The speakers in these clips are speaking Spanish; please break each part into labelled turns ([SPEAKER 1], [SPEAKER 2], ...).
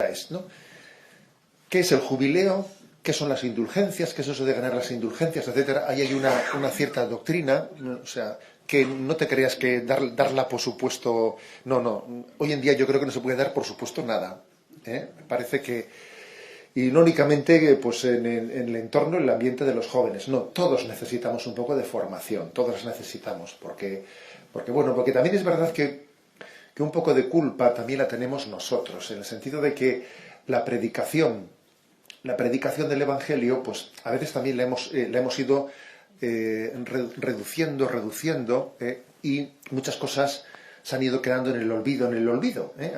[SPEAKER 1] es, ¿no? ¿Qué es el jubileo? ¿Qué son las indulgencias? ¿Qué es eso de ganar las indulgencias, etcétera? Ahí hay una cierta doctrina, o sea, que no te creas que darla por supuesto. No. Hoy en día yo creo que no se puede dar por supuesto nada. Parece que. Y no únicamente pues, en el entorno, en el ambiente de los jóvenes. No, todos necesitamos un poco de formación, todos necesitamos. Porque también es verdad que un poco de culpa también la tenemos nosotros, en el sentido de que la predicación del Evangelio, pues a veces también la hemos ido reduciendo, y muchas cosas se han ido quedando en el olvido.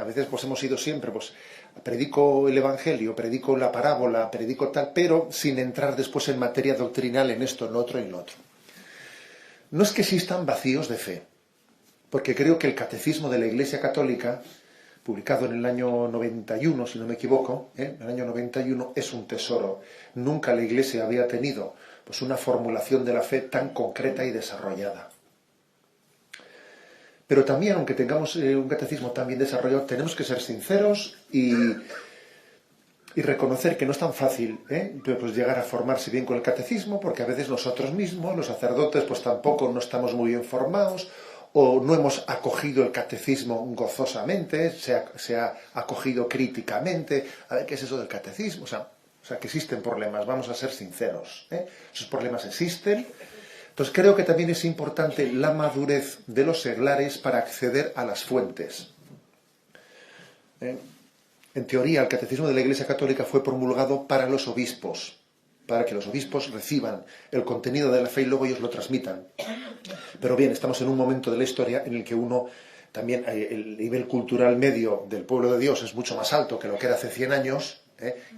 [SPEAKER 1] A veces pues hemos ido siempre, pues predico el Evangelio, predico la parábola, predico tal, pero sin entrar después en materia doctrinal, en esto, en lo otro y en lo otro. No es que existan vacíos de fe, porque creo que el Catecismo de la Iglesia Católica, publicado en el año 91, si no me equivoco, el año 91, es un tesoro. Nunca la Iglesia había tenido pues, una formulación de la fe tan concreta y desarrollada. Pero también, aunque tengamos un catecismo tan bien desarrollado, tenemos que ser sinceros y reconocer que no es tan fácil pues llegar a formarse bien con el catecismo, porque a veces nosotros mismos, los sacerdotes, pues tampoco no estamos muy bien formados, o no hemos acogido el catecismo gozosamente, se ha acogido críticamente. A ver, ¿qué es eso del catecismo? O sea, que existen problemas, vamos a ser sinceros. Esos problemas existen. Entonces creo que también es importante la madurez de los seglares para acceder a las fuentes. En teoría, el Catecismo de la Iglesia Católica fue promulgado para los obispos, para que los obispos reciban el contenido de la fe y luego ellos lo transmitan. Pero bien, estamos en un momento de la historia en el que también el nivel cultural medio del pueblo de Dios es mucho más alto que lo que era hace 100 años,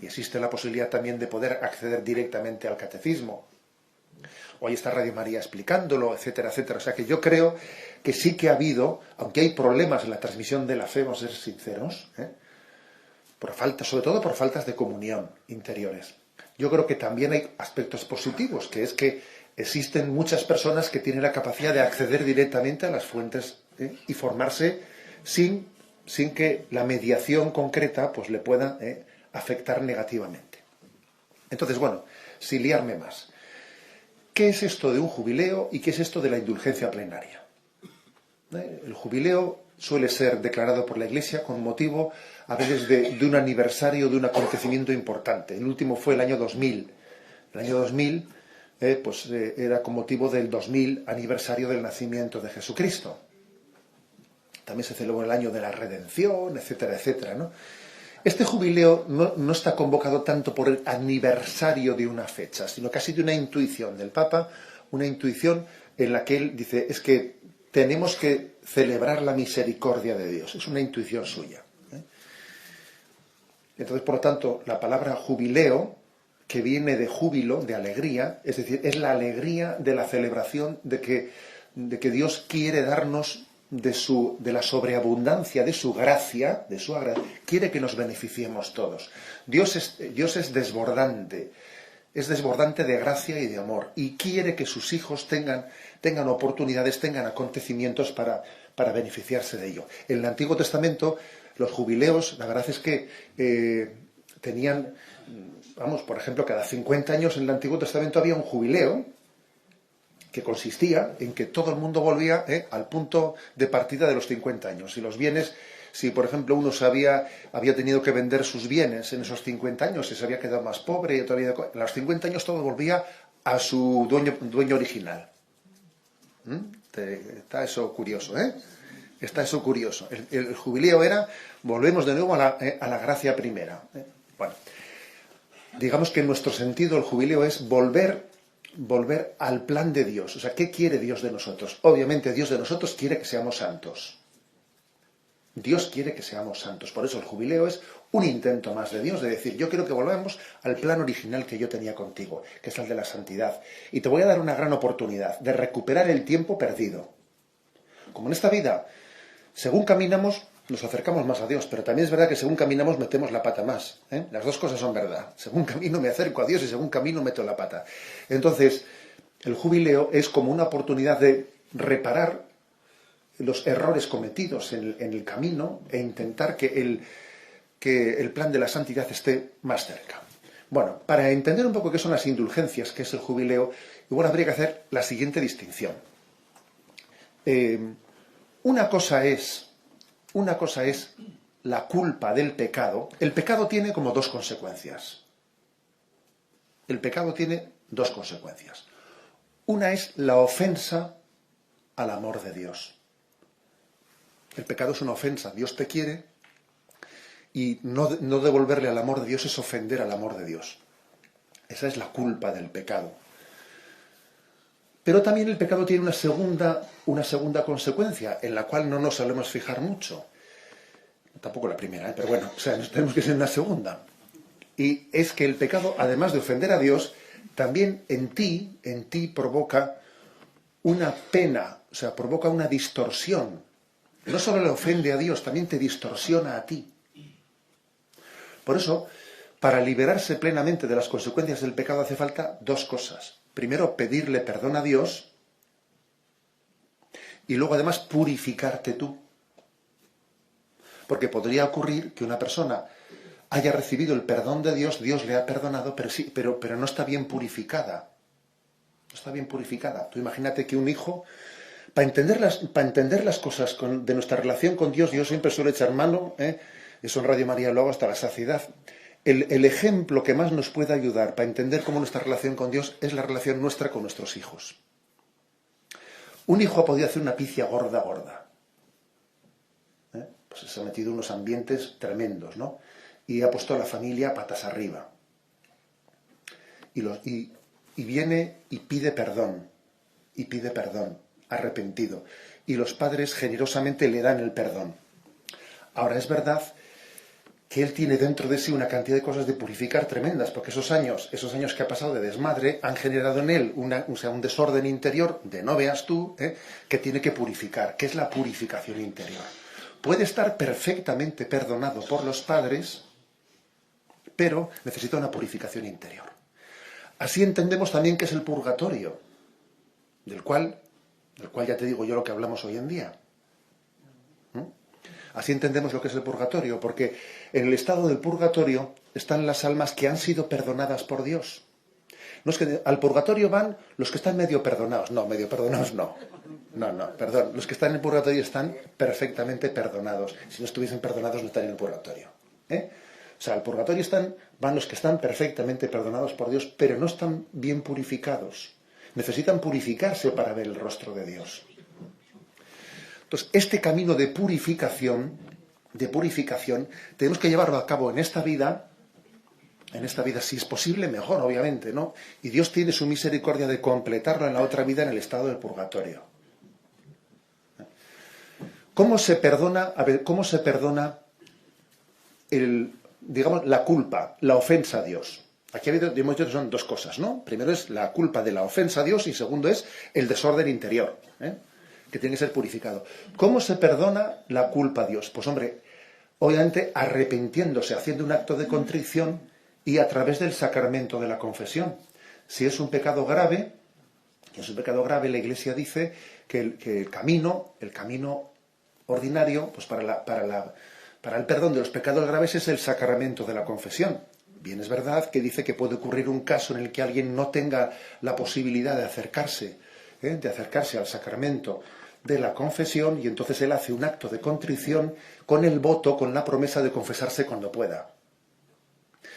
[SPEAKER 1] y existe la posibilidad también de poder acceder directamente al catecismo. Hoy está Radio María explicándolo, etcétera, etcétera. O sea que yo creo que sí que ha habido, aunque hay problemas en la transmisión de la fe, vamos a ser sinceros, sobre todo por faltas de comunión interiores. Yo creo que también hay aspectos positivos, que es que existen muchas personas que tienen la capacidad de acceder directamente a las fuentes y formarse sin que la mediación concreta pues le pueda afectar negativamente. Entonces, bueno, sin liarme más. ¿Qué es esto de un jubileo y qué es esto de la indulgencia plenaria? El jubileo suele ser declarado por la Iglesia con motivo a veces de un aniversario, de un acontecimiento importante. El último fue el año 2000. El año 2000 era con motivo del 2000 aniversario del nacimiento de Jesucristo. También se celebró el año de la redención, etcétera, etcétera, ¿no? Este jubileo no está convocado tanto por el aniversario de una fecha, sino casi de una intuición del Papa, una intuición en la que él dice, es que tenemos que celebrar la misericordia de Dios. Es una intuición suya. Entonces, por lo tanto, la palabra jubileo, que viene de júbilo, de alegría, es decir, es la alegría de la celebración de que Dios quiere darnos de la sobreabundancia de su gracia, quiere que nos beneficiemos todos. Dios es desbordante de gracia y de amor, y quiere que sus hijos tengan oportunidades, tengan acontecimientos para beneficiarse de ello. En el Antiguo Testamento, los jubileos, la verdad es que tenían, por ejemplo, cada 50 años en el Antiguo Testamento había un jubileo, que consistía en que todo el mundo volvía al punto de partida de los 50 años. Y los bienes, si por ejemplo uno había tenido que vender sus bienes en esos 50 años y se había quedado más pobre, y en los 50 años todo volvía a su dueño original. Está eso curioso, Está eso curioso. El jubileo volvemos de nuevo a la gracia primera. Bueno, digamos que en nuestro sentido el jubileo es volver al plan de Dios. O sea, ¿qué quiere Dios de nosotros? Obviamente Dios de nosotros quiere que seamos santos. Dios quiere que seamos santos. Por eso el jubileo es un intento más de Dios de decir, yo quiero que volvamos al plan original que yo tenía contigo, que es el de la santidad. Y te voy a dar una gran oportunidad de recuperar el tiempo perdido. Como en esta vida, según caminamos, nos acercamos más a Dios, pero también es verdad que según caminamos metemos la pata más. Las dos cosas son verdad. Según camino me acerco a Dios y según camino meto la pata. Entonces, el jubileo es como una oportunidad de reparar los errores cometidos en el camino e intentar que que el plan de la santidad esté más cerca. Bueno, para entender un poco qué son las indulgencias, qué es el jubileo, igual habría que hacer la siguiente distinción. Una cosa es la culpa del pecado. El pecado tiene como dos consecuencias. El pecado tiene dos consecuencias. Una es la ofensa al amor de Dios. El pecado es una ofensa. Dios te quiere y no devolverle al amor de Dios es ofender al amor de Dios. Esa es la culpa del pecado. Pero también el pecado tiene una segunda consecuencia, en la cual no nos solemos fijar mucho. Tampoco la primera, pero bueno, nos tenemos que ser en la segunda. Y es que el pecado, además de ofender a Dios, también en ti provoca una pena, provoca una distorsión. No solo le ofende a Dios, también te distorsiona a ti. Por eso, para liberarse plenamente de las consecuencias del pecado hace falta dos cosas. Primero, pedirle perdón a Dios y luego además purificarte tú. Porque podría ocurrir que una persona haya recibido el perdón de Dios, Dios le ha perdonado, pero no está bien purificada. No está bien purificada. Tú imagínate que un hijo, para entender las cosas de nuestra relación con Dios, yo siempre suelo echar mano, eso en Radio María lo hago hasta la saciedad. El ejemplo que más nos puede ayudar para entender cómo nuestra relación con Dios es la relación nuestra con nuestros hijos. Un hijo ha podido hacer una picia gorda. Pues se ha metido en unos ambientes tremendos, ¿no? Y ha puesto a la familia patas arriba. Y viene y pide perdón, arrepentido. Y los padres generosamente le dan el perdón. Ahora, es verdad que él tiene dentro de sí una cantidad de cosas de purificar tremendas, porque esos años que ha pasado de desmadre han generado en él un desorden interior de no veas tú, que tiene que purificar, que es la purificación interior. Puede estar perfectamente perdonado por los padres, pero necesita una purificación interior. Así entendemos también que es el purgatorio, del cual ya te digo yo lo que hablamos hoy en día. Así entendemos lo que es el purgatorio, porque en el estado del purgatorio están las almas que han sido perdonadas por Dios. No es que al purgatorio van los que están medio perdonados. No, medio perdonados no. No, perdón. Los que están en el purgatorio están perfectamente perdonados. Si no estuviesen perdonados no estarían en el purgatorio. Al purgatorio van los que están perfectamente perdonados por Dios, pero no están bien purificados. Necesitan purificarse para ver el rostro de Dios. Entonces, este camino de purificación, tenemos que llevarlo a cabo en esta vida, si es posible, mejor, obviamente, ¿no? Y Dios tiene su misericordia de completarlo en la otra vida, en el estado del purgatorio. ¿Cómo se perdona la culpa, la ofensa a Dios? Aquí hemos dicho que son dos cosas, ¿no? Primero es la culpa de la ofensa a Dios y segundo es el desorden interior, que tiene que ser purificado. ¿Cómo se perdona la culpa a Dios? Pues hombre, obviamente arrepintiéndose, haciendo un acto de contrición y a través del sacramento de la confesión. Si es un pecado grave, la Iglesia dice que el camino ordinario, pues para el perdón de los pecados graves es el sacramento de la confesión. Bien, es verdad que dice que puede ocurrir un caso en el que alguien no tenga la posibilidad de acercarse al sacramento de la confesión, y entonces él hace un acto de contrición con el voto, con la promesa de confesarse cuando pueda.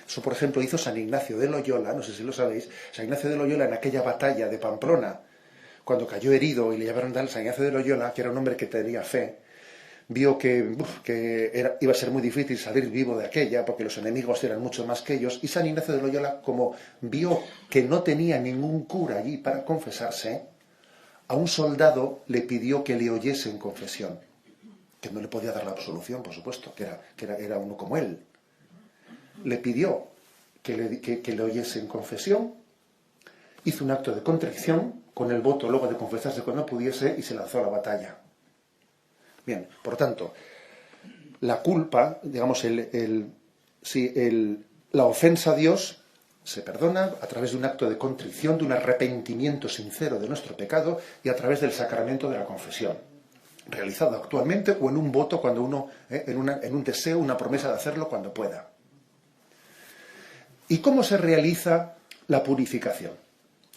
[SPEAKER 1] Eso, por ejemplo, hizo San Ignacio de Loyola, no sé si lo sabéis, San Ignacio de Loyola en aquella batalla de Pamplona, cuando cayó herido y le llevaron a San Ignacio de Loyola, que era un hombre que tenía fe, vio que iba a ser muy difícil salir vivo de aquella, porque los enemigos eran mucho más que ellos, y San Ignacio de Loyola, como vio que no tenía ningún cura allí para confesarse, a un soldado le pidió que le oyese en confesión, que no le podía dar la absolución, por supuesto, que era uno como él. Le pidió que le oyese en confesión, hizo un acto de contrición, con el voto luego de confesarse cuando pudiese, y se lanzó a la batalla. Bien, por tanto, la culpa, digamos, la ofensa a Dios se perdona a través de un acto de contrición, de un arrepentimiento sincero de nuestro pecado y a través del sacramento de la confesión. realizado actualmente o en un voto cuando uno, en un deseo, una promesa de hacerlo cuando pueda. ¿Y cómo se realiza la purificación?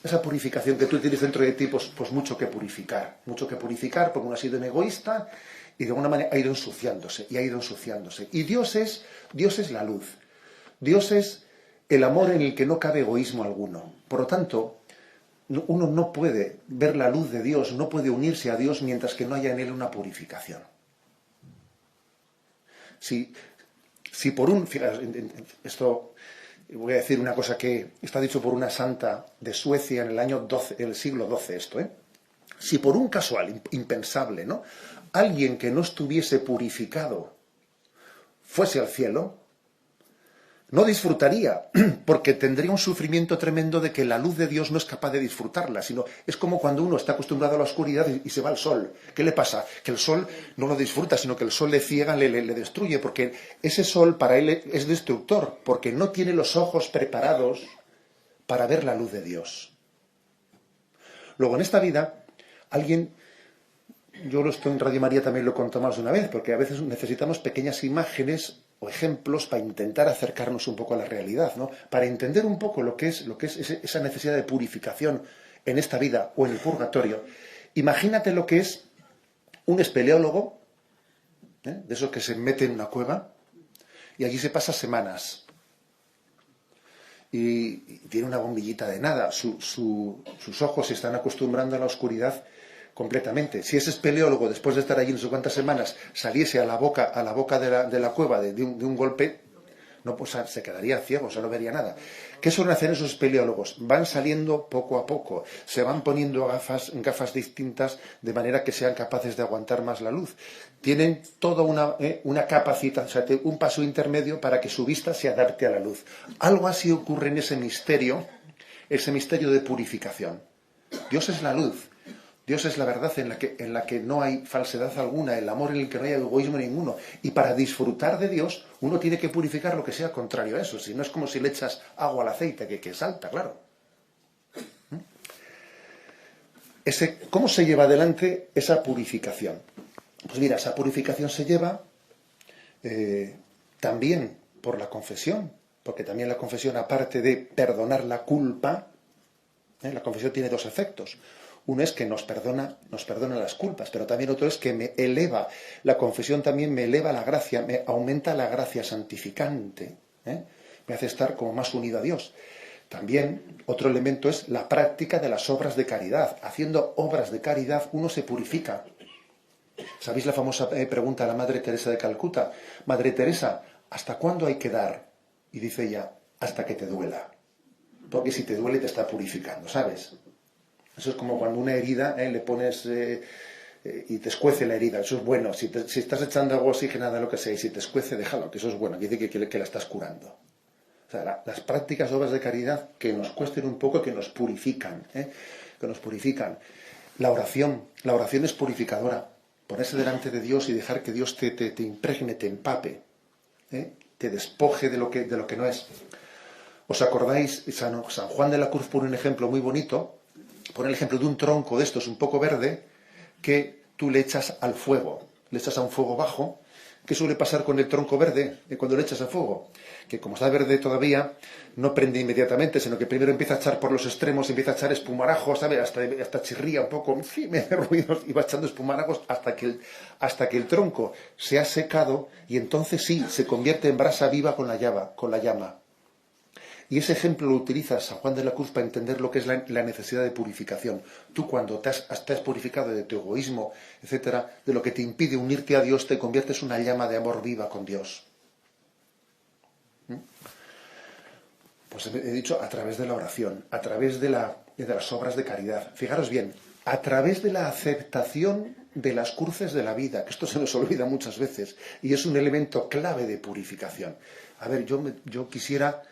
[SPEAKER 1] Esa purificación que tú tienes dentro de ti, pues mucho que purificar, porque uno ha sido un egoísta y de alguna manera ha ido ensuciándose, Y Dios es la luz, Dios es el amor en el que no cabe egoísmo alguno. Por lo tanto, uno no puede ver la luz de Dios, no puede unirse a Dios mientras que no haya en él una purificación. Si por un... Esto... Voy a decir una cosa que está dicho por una santa de Suecia en el siglo XII esto, ¿eh? Si por un casual, impensable, ¿no?, alguien que no estuviese purificado fuese al cielo, no disfrutaría, porque tendría un sufrimiento tremendo de que la luz de Dios no es capaz de disfrutarla, sino es como cuando uno está acostumbrado a la oscuridad y se va al sol. ¿Qué le pasa? Que el sol no lo disfruta, sino que el sol le ciega, le destruye, porque ese sol para él es destructor, porque no tiene los ojos preparados para ver la luz de Dios. Luego, en esta vida, yo esto en Radio María también lo he contado más de una vez, porque a veces necesitamos pequeñas imágenes o ejemplos para intentar acercarnos un poco a la realidad, ¿no? Para entender un poco lo que es esa necesidad de purificación en esta vida o en el purgatorio. Imagínate lo que es un espeleólogo, de esos que se mete en una cueva y allí se pasa semanas. Y tiene una bombillita de nada. Sus ojos se están acostumbrando a la oscuridad completamente. Si ese espeleólogo, después de estar allí no sé cuántas semanas, saliese a la boca de la cueva de un golpe, no, pues se quedaría ciego, no vería nada. ¿Qué suelen hacer esos espeleólogos? Van saliendo poco a poco, se van poniendo gafas distintas de manera que sean capaces de aguantar más la luz. Tienen toda una capacidad, o sea, un paso intermedio para que su vista se adapte a la luz. Algo así ocurre en ese misterio de purificación. Dios es la luz. Dios es la verdad en la que no hay falsedad alguna, el amor en el que no hay egoísmo ninguno. Y para disfrutar de Dios, uno tiene que purificar lo que sea contrario a eso. Si no es como si le echas agua al aceite, que salta, claro. ¿Cómo se lleva adelante esa purificación? Pues mira, esa purificación se lleva también por la confesión, porque también la confesión, aparte de perdonar la culpa, la confesión tiene dos efectos. Uno es que nos perdona las culpas, pero también otro es que me eleva. La confesión también me eleva la gracia, me aumenta la gracia santificante, me hace estar como más unido a Dios. También otro elemento es la práctica de las obras de caridad. Haciendo obras de caridad uno se purifica. ¿Sabéis la famosa pregunta a la Madre Teresa de Calcuta? Madre Teresa, ¿hasta cuándo hay que dar? Y dice ella, hasta que te duela. Porque si te duele te está purificando, ¿sabes? Eso es como cuando una herida le pones y te escuece la herida. Eso es bueno. Si estás echando agua oxigenada, lo que sea, y si te escuece, déjalo, que eso es bueno. Quiere decir que la estás curando. O sea, las prácticas, obras de caridad que nos cuesten un poco, que nos purifican. Que nos purifican. La oración es purificadora. Ponerse delante de Dios y dejar que Dios te impregne, te empape. Te despoje de lo que no es. ¿Os acordáis? San Juan de la Cruz pone un ejemplo muy bonito. Pone el ejemplo de un tronco de estos un poco verde que tú le echas al fuego, le echas a un fuego bajo. ¿Qué suele pasar con el tronco verde cuando le echas al fuego? Que como está verde todavía, no prende inmediatamente, sino que primero empieza a echar por los extremos, empieza a echar espumarajos, ¿sabes? Hasta chirría un poco, en fin, me hace ruidos y va echando espumarajos hasta que el tronco se ha secado y entonces sí, se convierte en brasa viva con la llama. Y ese ejemplo lo utiliza San Juan de la Cruz para entender lo que es la necesidad de purificación. Tú cuando te has purificado de tu egoísmo, etcétera, de lo que te impide unirte a Dios, te conviertes en una llama de amor viva con Dios. Pues he dicho a través de la oración, a través de las obras de caridad. Fijaros bien, a través de la aceptación de las cruces de la vida, que esto se nos olvida muchas veces, y es un elemento clave de purificación. A ver, yo quisiera...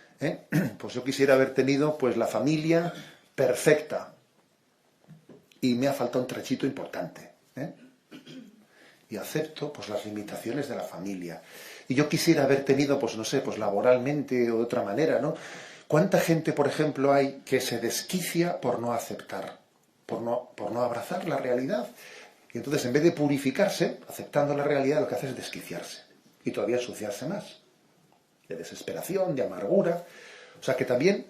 [SPEAKER 1] Pues yo quisiera haber tenido pues la familia perfecta y me ha faltado un trechito importante, y acepto pues las limitaciones de la familia y yo quisiera haber tenido pues no sé, pues laboralmente o de otra manera, ¿no? ¿Cuánta gente, por ejemplo, hay que se desquicia por no aceptar, por no abrazar la realidad? Y entonces, en vez de purificarse, aceptando la realidad, lo que hace es desquiciarse. Y todavía ensuciarse más. De desesperación, de amargura. O sea que también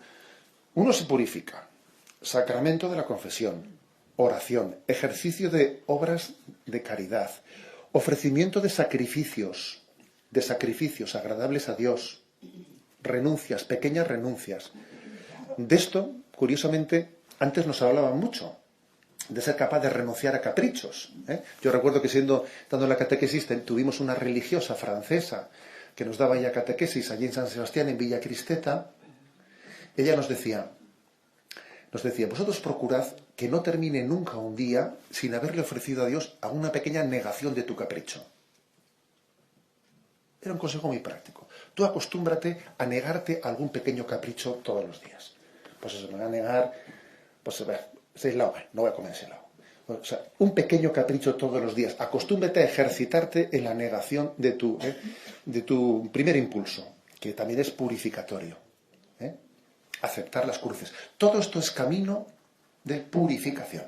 [SPEAKER 1] uno se purifica. Sacramento de la confesión, oración, ejercicio de obras de caridad, ofrecimiento de sacrificios agradables a Dios, renuncias, pequeñas renuncias. De esto, curiosamente, antes nos hablaban mucho, de ser capaz de renunciar a caprichos. Yo recuerdo que dando la catequesis, tuvimos una religiosa francesa que nos daba ya catequesis allí en San Sebastián, en Villa Cristeta. Ella nos decía, vosotros procurad que no termine nunca un día sin haberle ofrecido a Dios a una pequeña negación de tu capricho. Era un consejo muy práctico. Tú acostúmbrate a negarte algún pequeño capricho todos los días. Pues eso, me va a negar, pues a ver, ese helado, no voy a comer ese helado. O sea, un pequeño capricho todos los días. Acostúmbrate a ejercitarte en la negación de tu primer impulso, que también es purificatorio. Aceptar las cruces. Todo esto es camino de purificación.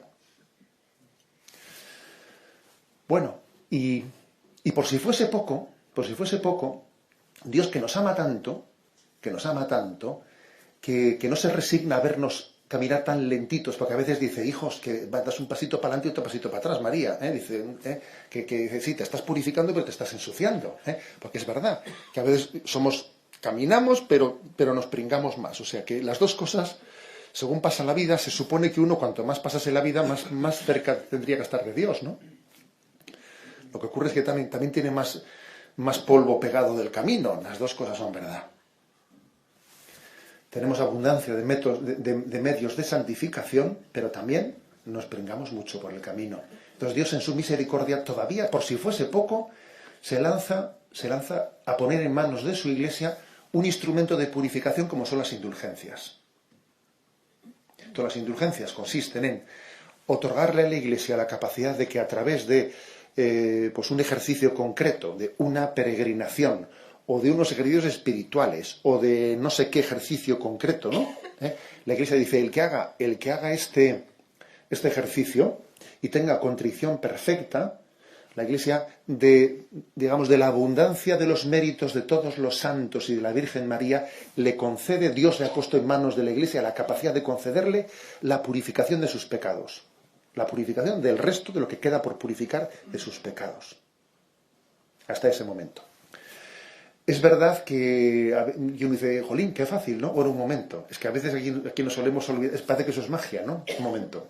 [SPEAKER 1] Bueno, y por si fuese poco, Dios que nos ama tanto, que no se resigna a vernos caminar tan lentitos, porque a veces dice, hijos, que das un pasito para adelante y otro pasito para atrás, María, dice, que sí, te estás purificando, pero te estás ensuciando, porque es verdad, que a veces caminamos, pero nos pringamos más, o sea que las dos cosas, según pasa la vida, se supone que uno, cuanto más pasase la vida, más cerca tendría que estar de Dios, ¿no? Lo que ocurre es que también tiene más polvo pegado del camino, las dos cosas son verdad. Tenemos abundancia de medios de santificación, pero también nos pringamos mucho por el camino. Entonces Dios en su misericordia todavía, por si fuese poco, se lanza a poner en manos de su Iglesia un instrumento de purificación como son las indulgencias. Todas las indulgencias consisten en otorgarle a la Iglesia la capacidad de que a través de un ejercicio concreto, de una peregrinación, o de unos ejercicios espirituales, o de no sé qué ejercicio concreto, ¿no? La Iglesia dice, el que haga este ejercicio y tenga contrición perfecta, la Iglesia, de la abundancia de los méritos de todos los santos y de la Virgen María, Dios le ha puesto en manos de la Iglesia la capacidad de concederle la purificación de sus pecados, la purificación del resto de lo que queda por purificar de sus pecados, hasta ese momento. Es verdad que yo me dice, jolín, qué fácil, ¿no? Bueno, un momento. Es que a veces aquí nos solemos olvidar, parece que eso es magia, ¿no? Un momento.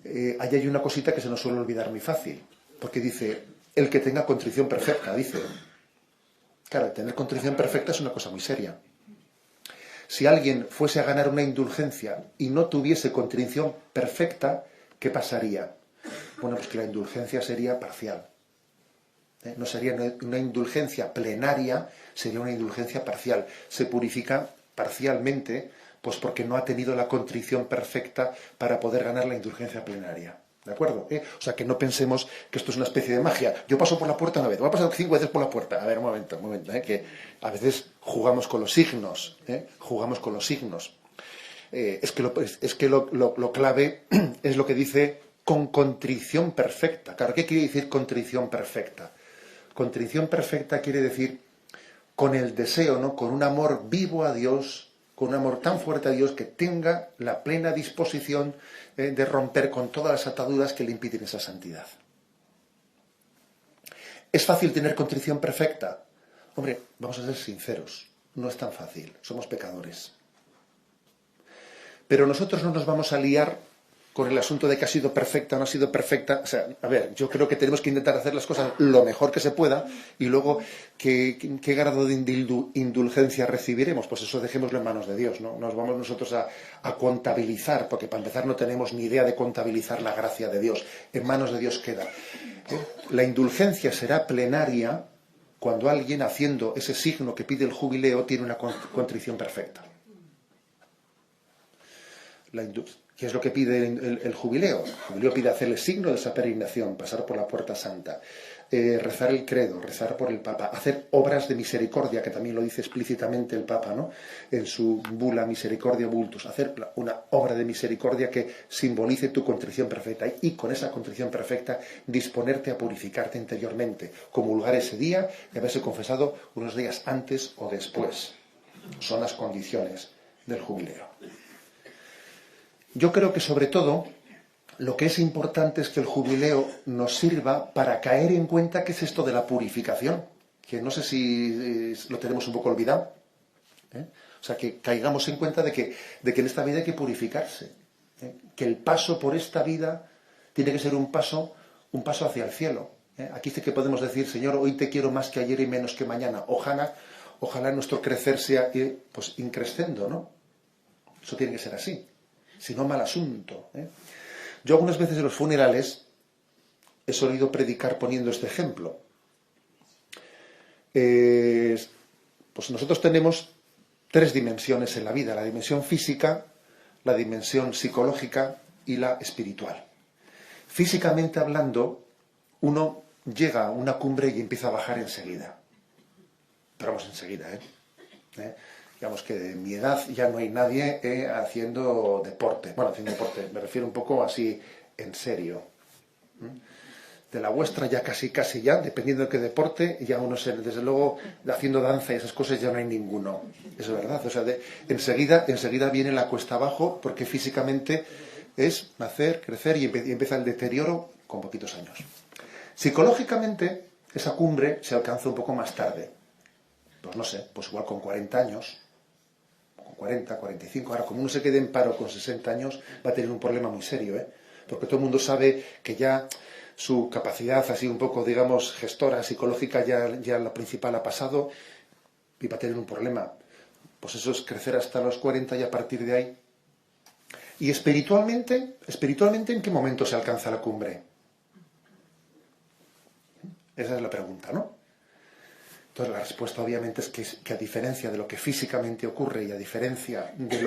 [SPEAKER 1] Ahí hay una cosita que se nos suele olvidar muy fácil. Porque dice, el que tenga contrición perfecta, dice. Claro, tener contrición perfecta es una cosa muy seria. Si alguien fuese a ganar una indulgencia y no tuviese contrición perfecta, ¿qué pasaría? Bueno, pues que la indulgencia sería parcial. No sería una indulgencia plenaria, sería una indulgencia parcial. Se purifica parcialmente, pues porque no ha tenido la contrición perfecta para poder ganar la indulgencia plenaria. ¿De acuerdo? O sea, que no pensemos que esto es una especie de magia. Yo paso por la puerta una vez, voy a pasar 5 veces por la puerta. A ver, un momento, que a veces jugamos con los signos. Es que lo clave es lo que dice con contrición perfecta. Claro, ¿qué quiere decir contrición perfecta? Contrición perfecta quiere decir con el deseo, ¿no? Con un amor vivo a Dios, con un amor tan fuerte a Dios que tenga la plena disposición de romper con todas las ataduras que le impiden esa santidad. ¿Es fácil tener contrición perfecta? Hombre, vamos a ser sinceros, no es tan fácil, somos pecadores. Pero nosotros no nos vamos a liar con el asunto de que ha sido perfecta o no ha sido perfecta. O sea, a ver, yo creo que tenemos que intentar hacer las cosas lo mejor que se pueda y luego ¿qué grado de indulgencia recibiremos? Pues eso dejémoslo en manos de Dios, ¿no? Nos vamos nosotros a contabilizar, porque para empezar no tenemos ni idea de contabilizar la gracia de Dios. En manos de Dios queda. La indulgencia será plenaria cuando alguien, haciendo ese signo que pide el jubileo, tiene una contrición perfecta. ¿Qué es lo que pide el jubileo? El jubileo pide hacer el signo de esa peregrinación, pasar por la puerta santa. rezar el credo, rezar por el Papa, hacer obras de misericordia, que también lo dice explícitamente el Papa, ¿no? En su bula Misericordia Vultus, hacer una obra de misericordia que simbolice tu contrición perfecta y con esa contrición perfecta disponerte a purificarte interiormente, comulgar ese día y haberse confesado unos días antes o después. Son las condiciones del jubileo. Yo creo que sobre todo lo que es importante es que el jubileo nos sirva para caer en cuenta qué es esto de la purificación, que no sé si lo tenemos un poco olvidado. O sea, que caigamos en cuenta de que en esta vida hay que purificarse. Que el paso por esta vida tiene que ser un paso hacia el cielo. Aquí sí que podemos decir, Señor, hoy te quiero más que ayer y menos que mañana. Ojalá nuestro crecer sea pues increscendo, ¿no? Eso tiene que ser así. Si no, mal asunto. Yo algunas veces en los funerales he solido predicar poniendo este ejemplo. Pues nosotros tenemos 3 dimensiones en la vida: la dimensión física, la dimensión psicológica y la espiritual. Físicamente hablando, uno llega a una cumbre y empieza a bajar enseguida. Pero vamos, enseguida, Digamos que de mi edad ya no hay nadie haciendo deporte. Bueno, haciendo deporte, me refiero un poco así en serio. De la vuestra ya casi ya, dependiendo de qué deporte, ya uno desde luego, haciendo danza y esas cosas ya no hay ninguno. Eso es verdad. O sea, enseguida viene la cuesta abajo, porque físicamente es nacer, crecer y empieza el deterioro con poquitos años. Psicológicamente, esa cumbre se alcanza un poco más tarde. Pues no sé, pues igual con 40 años, con 40, 45. Ahora, como uno se quede en paro con 60 años, va a tener un problema muy serio, porque todo el mundo sabe que ya su capacidad así un poco, digamos, gestora, psicológica, ya la principal ha pasado y va a tener un problema. Pues eso es crecer hasta los 40 y a partir de ahí. Y espiritualmente, ¿en qué momento se alcanza la cumbre? Esa es la pregunta, ¿no? Entonces la respuesta obviamente es que a diferencia de lo que físicamente ocurre y a diferencia de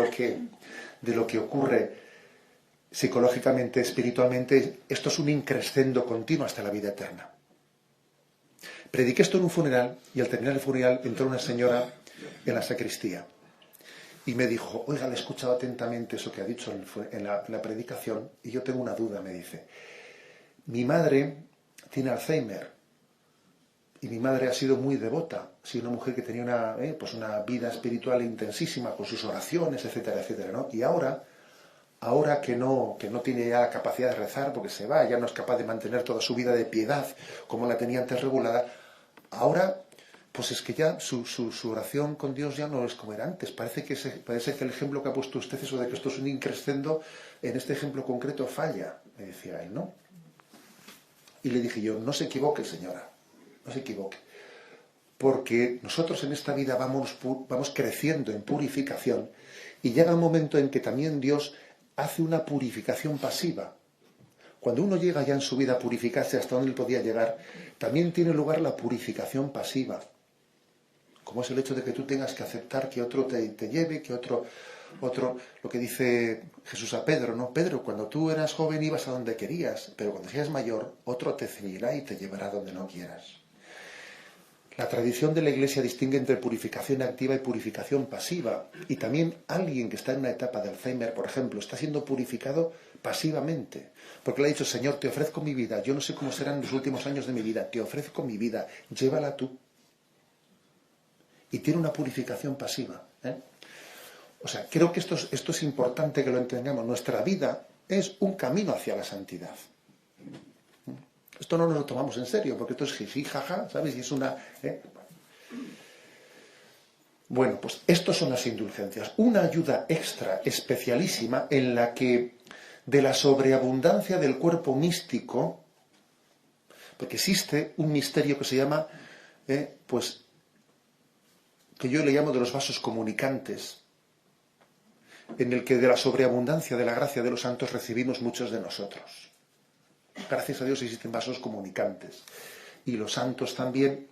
[SPEAKER 1] lo que ocurre psicológicamente, espiritualmente, esto es un increscendo continuo hasta la vida eterna. Prediqué esto en un funeral y al terminar el funeral entró una señora en la sacristía y me dijo, oiga, le he escuchado atentamente eso que ha dicho en la predicación y yo tengo una duda, me dice. Mi madre tiene Alzheimer. Y mi madre ha sido muy devota, ha sido una mujer que tenía una vida espiritual intensísima con sus oraciones, etcétera, etcétera, ¿no? Y ahora que no tiene ya la capacidad de rezar porque se va, ya no es capaz de mantener toda su vida de piedad como la tenía antes regulada, ahora pues es que ya su oración con Dios ya no es como era antes. Parece que el ejemplo que ha puesto usted, eso de que esto es un increscendo, en este ejemplo concreto falla, me decía él, ¿no? Y le dije yo, no se equivoque, señora. No se equivoque, porque nosotros en esta vida vamos creciendo en purificación y llega un momento en que también Dios hace una purificación pasiva. Cuando uno llega ya en su vida a purificarse hasta donde él podía llegar, también tiene lugar la purificación pasiva, como es el hecho de que tú tengas que aceptar que otro te lleve, que otro, lo que dice Jesús a Pedro, ¿no? Pedro, cuando tú eras joven ibas a donde querías, pero cuando seas mayor, otro te ceñirá y te llevará donde no quieras. La tradición de la Iglesia distingue entre purificación activa y purificación pasiva. Y también alguien que está en una etapa de Alzheimer, por ejemplo, está siendo purificado pasivamente. Porque le ha dicho, Señor, te ofrezco mi vida. Yo no sé cómo serán los últimos años de mi vida. Te ofrezco mi vida. Llévala tú. Y tiene una purificación pasiva. O sea, creo que esto es importante que lo entendamos. Nuestra vida es un camino hacia la santidad. Esto no nos lo tomamos en serio, porque esto es jiji, jaja, ¿sabes? Y es una... Bueno, pues estos son las indulgencias. Una ayuda extra, especialísima, en la que de la sobreabundancia del cuerpo místico, porque existe un misterio que se llama, pues, que yo le llamo de los vasos comunicantes, en el que de la sobreabundancia de la gracia de los santos recibimos muchos de nosotros. Gracias a Dios existen vasos comunicantes. Y los santos también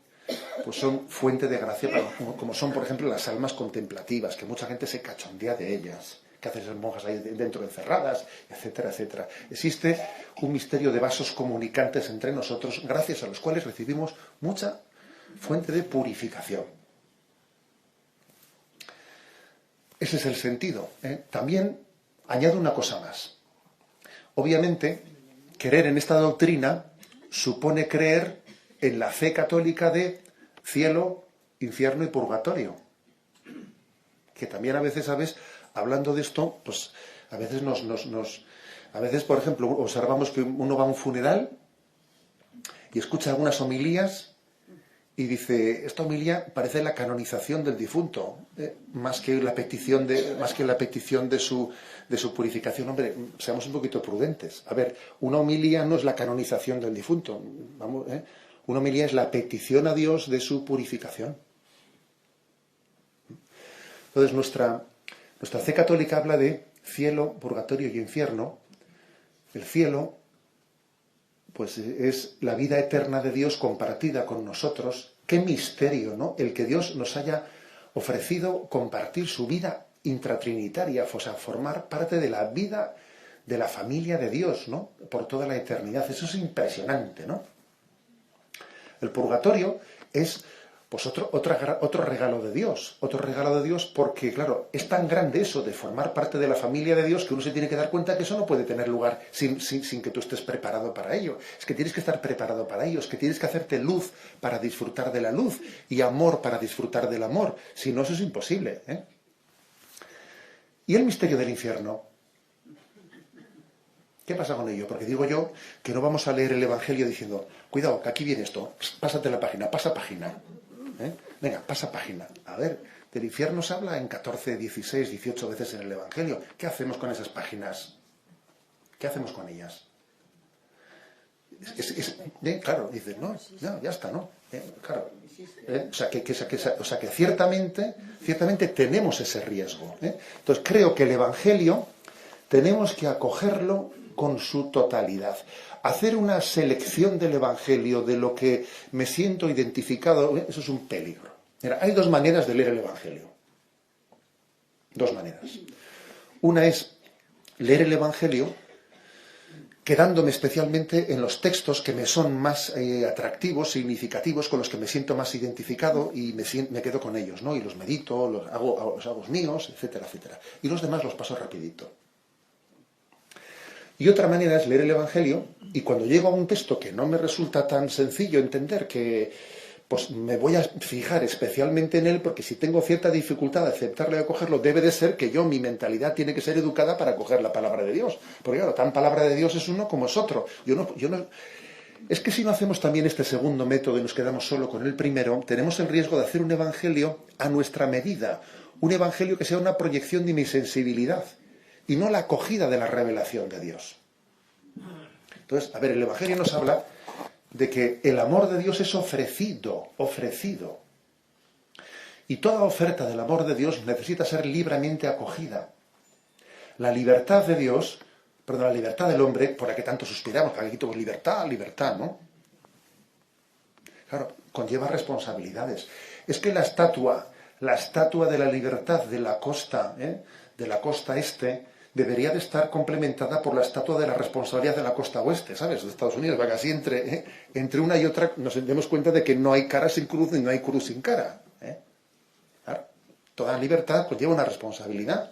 [SPEAKER 1] pues son fuente de gracia, como son, por ejemplo, las almas contemplativas, que mucha gente se cachondea de ellas, ¿Qué hacen esas monjas ahí dentro encerradas? Etcétera, etcétera. Existe un misterio de vasos comunicantes entre nosotros, gracias a los cuales recibimos mucha fuente de purificación. Ese es el sentido, ¿eh? También añado una cosa más. Obviamente, creer en esta doctrina supone creer en la fe católica de cielo, infierno y purgatorio. Que también a veces, ¿sabes? Hablando de esto, pues a veces a veces, por ejemplo, observamos que uno va a un funeral y escucha algunas homilías y dice, esta homilía parece la canonización del difunto, más que la petición de su purificación. Hombre, seamos un poquito prudentes. A ver, una homilía no es la canonización del difunto. Vamos, una homilía es la petición a Dios de su purificación. Entonces, nuestra fe católica habla de cielo, purgatorio y infierno. El cielo, pues es la vida eterna de Dios compartida con nosotros. Qué misterio, ¿no? El que Dios nos haya ofrecido compartir su vida intratrinitaria, o sea, formar parte de la vida de la familia de Dios, ¿no? Por toda la eternidad. Eso es impresionante, ¿no? El purgatorio es pues otro regalo de Dios. Otro regalo de Dios porque, claro, es tan grande eso de formar parte de la familia de Dios que uno se tiene que dar cuenta que eso no puede tener lugar sin que tú estés preparado para ello. Es que tienes que estar preparado para ello, es que tienes que hacerte luz para disfrutar de la luz y amor para disfrutar del amor. Si no, eso es imposible, ¿eh? ¿Y el misterio del infierno? ¿Qué pasa con ello? Porque digo yo que no vamos a leer el Evangelio diciendo, cuidado, que aquí viene esto, pásate la página, pasa página. Venga, pasa página. A ver, del infierno se habla en 14, 16, 18 veces en el Evangelio. ¿Qué hacemos con esas páginas? ¿Qué hacemos con ellas? Claro, dices, no, ya está, ¿no? Claro. O sea que ciertamente tenemos ese riesgo. Entonces creo que el Evangelio tenemos que acogerlo con su totalidad. Hacer una selección del Evangelio, de lo que me siento identificado, eso es un peligro. Mira, hay dos maneras de leer el Evangelio. Dos maneras. Una es leer el Evangelio quedándome especialmente en los textos que me son más atractivos, significativos, con los que me siento más identificado y me quedo con ellos, ¿no? Y los medito, los hago míos, etcétera, etcétera. Y los demás los paso rapidito. Y otra manera es leer el Evangelio y cuando llego a un texto que no me resulta tan sencillo entender, que pues me voy a fijar especialmente en él, porque si tengo cierta dificultad de aceptarlo y acogerlo, debe de ser que mi mentalidad tiene que ser educada para acoger la palabra de Dios. Porque claro, tan palabra de Dios es uno como es otro. Es que si no hacemos también este segundo método y nos quedamos solo con el primero, tenemos el riesgo de hacer un evangelio a nuestra medida. Un evangelio que sea una proyección de mi sensibilidad y no la acogida de la revelación de Dios. Entonces, a ver, el Evangelio nos habla de que el amor de Dios es ofrecido. Y toda oferta del amor de Dios necesita ser libremente acogida. La libertad de Dios, la libertad del hombre, por la que tanto suspiramos, para que aquí todos libertad, ¿no? Claro, conlleva responsabilidades. Es que la estatua de la libertad de la costa este, debería de estar complementada por la estatua de la responsabilidad de la costa oeste, ¿sabes? De Estados Unidos, para que así entre una y otra nos demos cuenta de que no hay cara sin cruz ni no hay cruz sin cara. Claro, toda libertad conlleva una responsabilidad.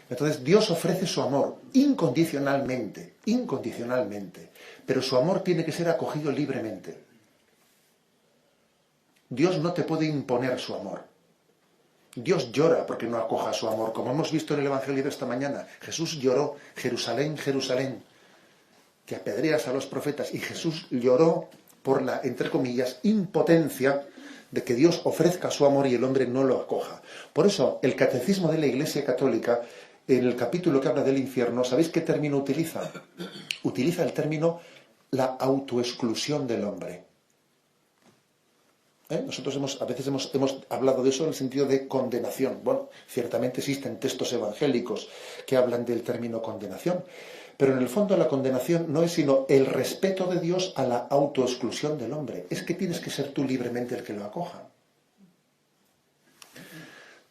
[SPEAKER 1] Entonces Dios ofrece su amor incondicionalmente, pero su amor tiene que ser acogido libremente. Dios no te puede imponer su amor. Dios llora porque no acoja su amor, como hemos visto en el Evangelio de esta mañana. Jesús lloró, Jerusalén, Jerusalén, que apedreas a los profetas. Y Jesús lloró por la, entre comillas, impotencia de que Dios ofrezca su amor y el hombre no lo acoja. Por eso, el Catecismo de la Iglesia Católica, en el capítulo que habla del infierno, ¿sabéis qué término utiliza? Utiliza el término la autoexclusión del hombre. Nosotros a veces hemos hablado de eso en el sentido de condenación. Bueno, ciertamente existen textos evangélicos que hablan del término condenación, pero en el fondo la condenación no es sino el respeto de Dios a la autoexclusión del hombre. Es que tienes que ser tú libremente el que lo acoja.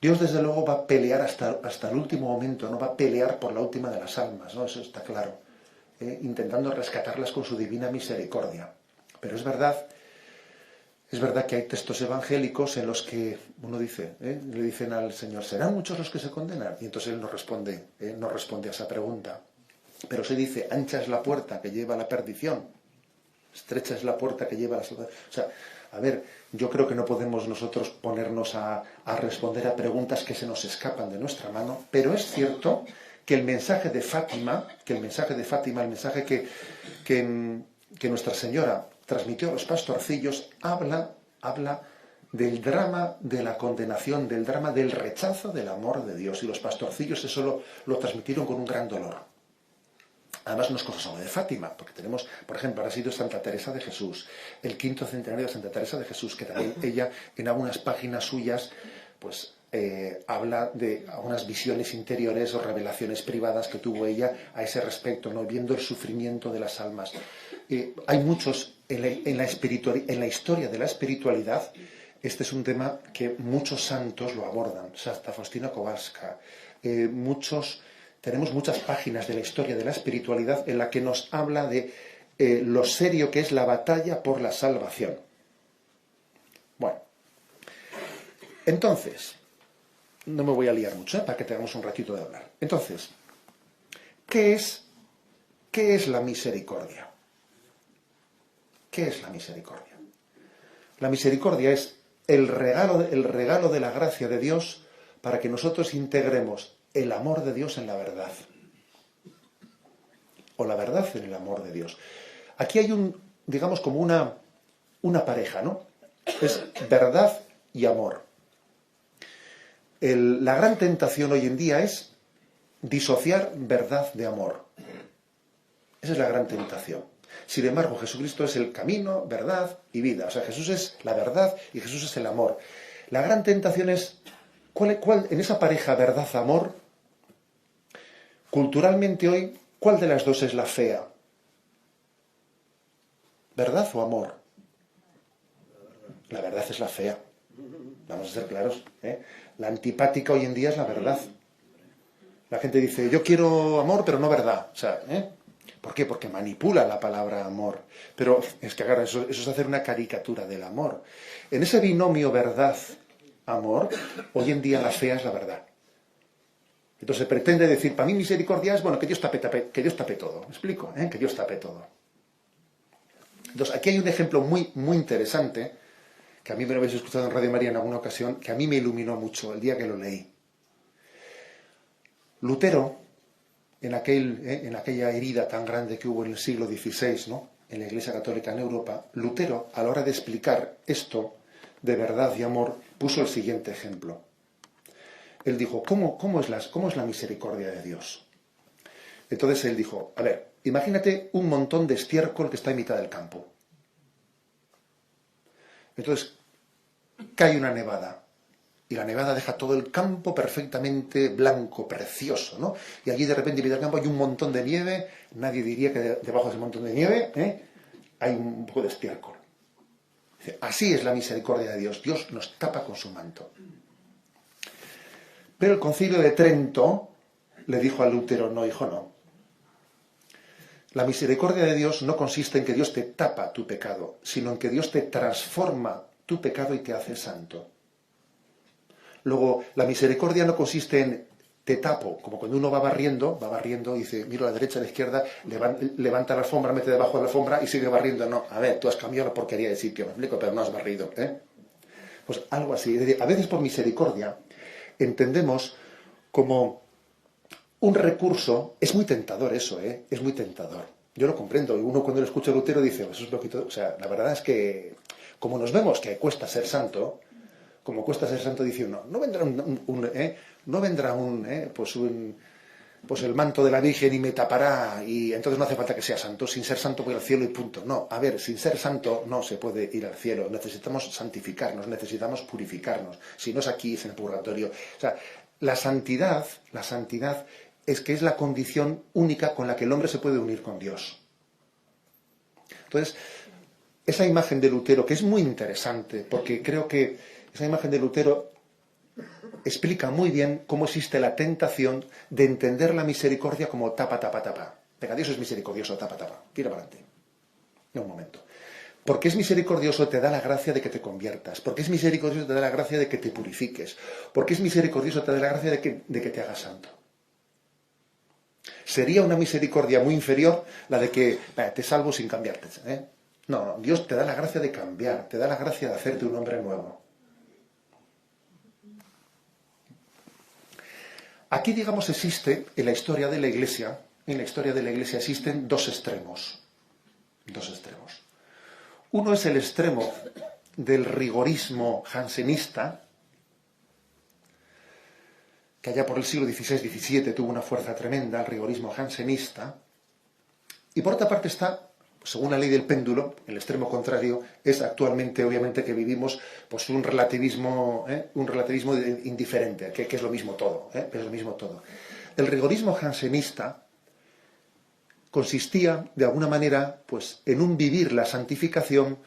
[SPEAKER 1] Dios desde luego va a pelear hasta el último momento, no va a pelear por la última de las almas, ¿no? Eso está claro, intentando rescatarlas con su divina misericordia. Pero es verdad que hay textos evangélicos en los que uno dice, le dicen al Señor, ¿serán muchos los que se condenan? Y entonces Él no responde a esa pregunta. Pero se dice, ancha es la puerta que lleva a la perdición, estrecha es la puerta que lleva a la salvación. O sea, a ver, yo creo que no podemos nosotros ponernos a responder a preguntas que se nos escapan de nuestra mano, pero es cierto que el mensaje de Fátima, el mensaje que Nuestra Señora transmitió a los pastorcillos, habla del drama de la condenación, del drama del rechazo del amor de Dios. Y los pastorcillos eso lo transmitieron con un gran dolor. Además no es cosa solo de Fátima, porque tenemos, por ejemplo, ahora ha sido Santa Teresa de Jesús, el 5º centenario de Santa Teresa de Jesús, que también ella en algunas páginas suyas pues habla de algunas visiones interiores o revelaciones privadas que tuvo ella a ese respecto, ¿no? Viendo el sufrimiento de las almas. Hay muchos en la historia de la espiritualidad. Este es un tema que muchos santos lo abordan. Santa Faustina Kowalska, tenemos muchas páginas de la historia de la espiritualidad en la que nos habla de lo serio que es la batalla por la salvación. Bueno, entonces, no me voy a liar mucho, para que tengamos un ratito de hablar. Entonces, ¿qué es la misericordia? ¿Qué es la misericordia? La misericordia es el regalo de la gracia de Dios para que nosotros integremos el amor de Dios en la verdad. O la verdad en el amor de Dios. Aquí hay digamos como una pareja, ¿no? Es verdad y amor. La gran tentación hoy en día es disociar verdad de amor. Esa es la gran tentación. Sin embargo, Jesucristo es el camino, verdad y vida. O sea, Jesús es la verdad y Jesús es el amor. La gran tentación es, ¿cuál en esa pareja verdad-amor, culturalmente hoy, cuál de las dos es la fea? ¿Verdad o amor? La verdad es la fea. Vamos a ser claros, ¿eh? La antipática hoy en día es la verdad. La gente dice, yo quiero amor, pero no verdad. O sea, ¿por qué? Porque manipula la palabra amor. Pero es que, claro, eso es hacer una caricatura del amor. En ese binomio verdad-amor, hoy en día la fea es la verdad. Entonces se pretende decir, para mí misericordia es, bueno, que Dios tape todo. ¿Me explico? Que Dios tape todo. Entonces, aquí hay un ejemplo muy, muy interesante, que a mí me lo habéis escuchado en Radio María en alguna ocasión, que a mí me iluminó mucho el día que lo leí. Lutero, en aquella herida tan grande que hubo en el siglo XVI, ¿no?, en la Iglesia Católica en Europa, Lutero, a la hora de explicar esto de verdad y amor, puso el siguiente ejemplo. Él dijo, ¿cómo es la misericordia de Dios? Entonces él dijo, a ver, imagínate un montón de estiércol que está en mitad del campo. Entonces cae una nevada. Y la nevada deja todo el campo perfectamente blanco, precioso, ¿no? Y allí de repente en mitad del campo hay un montón de nieve. Nadie diría que debajo de ese montón de nieve hay un poco de estiércol. Dice, así es la misericordia de Dios. Dios nos tapa con su manto. Pero el Concilio de Trento le dijo a Lutero, no, hijo, no. La misericordia de Dios no consiste en que Dios te tapa tu pecado, sino en que Dios te transforma tu pecado y te hace santo. Luego, la misericordia no consiste en te tapo, como cuando uno va barriendo y dice, miro a la derecha, a la izquierda, levanta la alfombra, mete debajo de la alfombra y sigue barriendo. No, a ver, tú has cambiado la porquería de sitio, me explico, pero no has barrido, Pues algo así. Es decir, a veces por misericordia entendemos como un recurso. Es muy tentador eso, es muy tentador. Yo lo comprendo. Uno cuando lo escucha a Lutero dice, eso es lo que todo. O sea, la verdad es que, como nos vemos que cuesta ser santo, dice uno, no vendrá pues el manto de la Virgen y me tapará y entonces no hace falta que sea santo. Sin ser santo voy al cielo y punto. No, a ver, sin ser santo no se puede ir al cielo. Necesitamos santificarnos, necesitamos purificarnos. Si no es aquí, es en el purgatorio. O sea, la santidad es que es la condición única con la que el hombre se puede unir con Dios. Entonces, esa imagen de Lutero, que es muy interesante, porque creo que esa imagen de Lutero explica muy bien cómo existe la tentación de entender la misericordia como tapa, tapa, tapa. Venga, Dios es misericordioso, tapa, tapa. Tira para adelante. Un momento. Porque es misericordioso te da la gracia de que te conviertas. Porque es misericordioso te da la gracia de que te purifiques. Porque es misericordioso te da la gracia de que te hagas santo. Sería una misericordia muy inferior la de que te salvo sin cambiarte. No, Dios te da la gracia de cambiar, te da la gracia de hacerte un hombre nuevo. Aquí, digamos, existe en la historia de la Iglesia existen dos extremos. Dos extremos. Uno es el extremo del rigorismo jansenista, que allá por el siglo XVI-XVII tuvo una fuerza tremenda, el rigorismo jansenista. Y por otra parte está, según la ley del péndulo, el extremo contrario es actualmente, obviamente, que vivimos pues un relativismo indiferente, que es lo mismo todo, es lo mismo todo. El rigorismo jansenista consistía, de alguna manera, pues en un vivir la santificación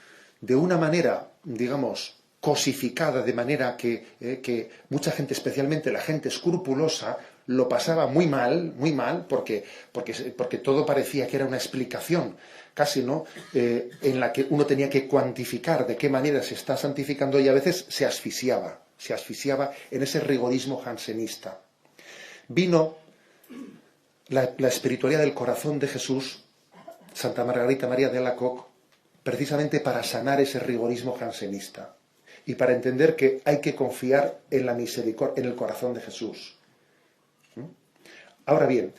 [SPEAKER 1] de una manera, digamos, cosificada, de manera que mucha gente, especialmente la gente escrupulosa, lo pasaba muy mal, porque todo parecía que era una explicación, casi, ¿no?, en la que uno tenía que cuantificar de qué manera se está santificando, y a veces se asfixiaba en ese rigorismo jansenista. Vino la espiritualidad del corazón de Jesús, Santa Margarita María de Alacoque, precisamente para sanar ese rigorismo jansenista y para entender que hay que confiar en la misericordia, en el corazón de Jesús. Ahora bien,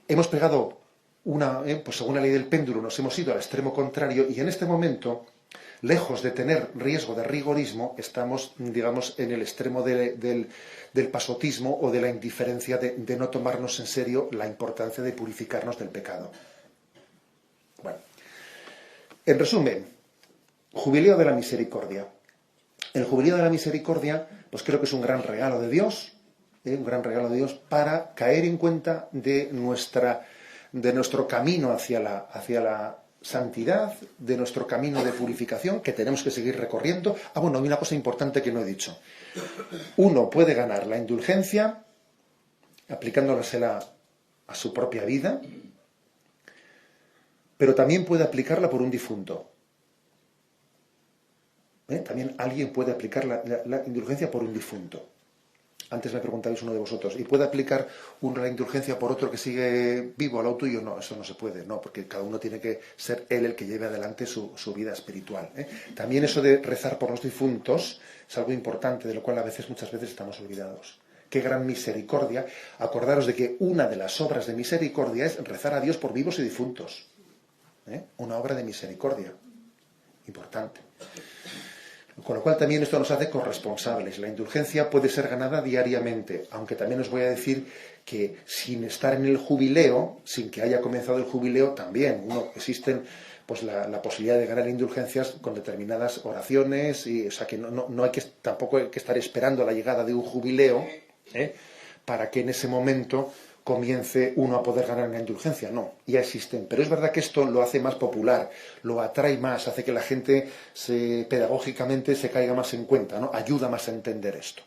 [SPEAKER 1] hemos pegado pues según la ley del péndulo, nos hemos ido al extremo contrario, y en este momento, lejos de tener riesgo de rigorismo, estamos, digamos, en el extremo del pasotismo o de la indiferencia, de no tomarnos en serio la importancia de purificarnos del pecado. Bueno, en resumen, Jubileo de la Misericordia. El Jubileo de la Misericordia, pues creo que es un gran regalo de Dios, para caer en cuenta de nuestro camino hacia la santidad, de nuestro camino de purificación que tenemos que seguir recorriendo. Bueno, hay una cosa importante que no he dicho. Uno puede ganar la indulgencia aplicándosela a su propia vida, pero también puede aplicarla por un difunto. También alguien puede aplicar la indulgencia por un difunto. Antes me preguntabais uno de vosotros, ¿y puede aplicar la indulgencia por otro que sigue vivo al lado tuyo? No, eso no se puede, no, porque cada uno tiene que ser él el que lleve adelante su vida espiritual. También eso de rezar por los difuntos es algo importante, de lo cual muchas veces estamos olvidados. Qué gran misericordia. Acordaros de que una de las obras de misericordia es rezar a Dios por vivos y difuntos. Una obra de misericordia. Importante. Con lo cual también esto nos hace corresponsables. La indulgencia puede ser ganada diariamente, aunque también os voy a decir que sin estar en el jubileo, sin que haya comenzado el jubileo, también existen pues la posibilidad de ganar indulgencias con determinadas oraciones, o sea que no hay tampoco hay que estar esperando la llegada de un jubileo para que en ese momento comience uno a poder ganar una indulgencia. No, ya existen. Pero es verdad que esto lo hace más popular, lo atrae más, hace que la gente pedagógicamente se caiga más en cuenta, ¿no? Ayuda más a entender esto.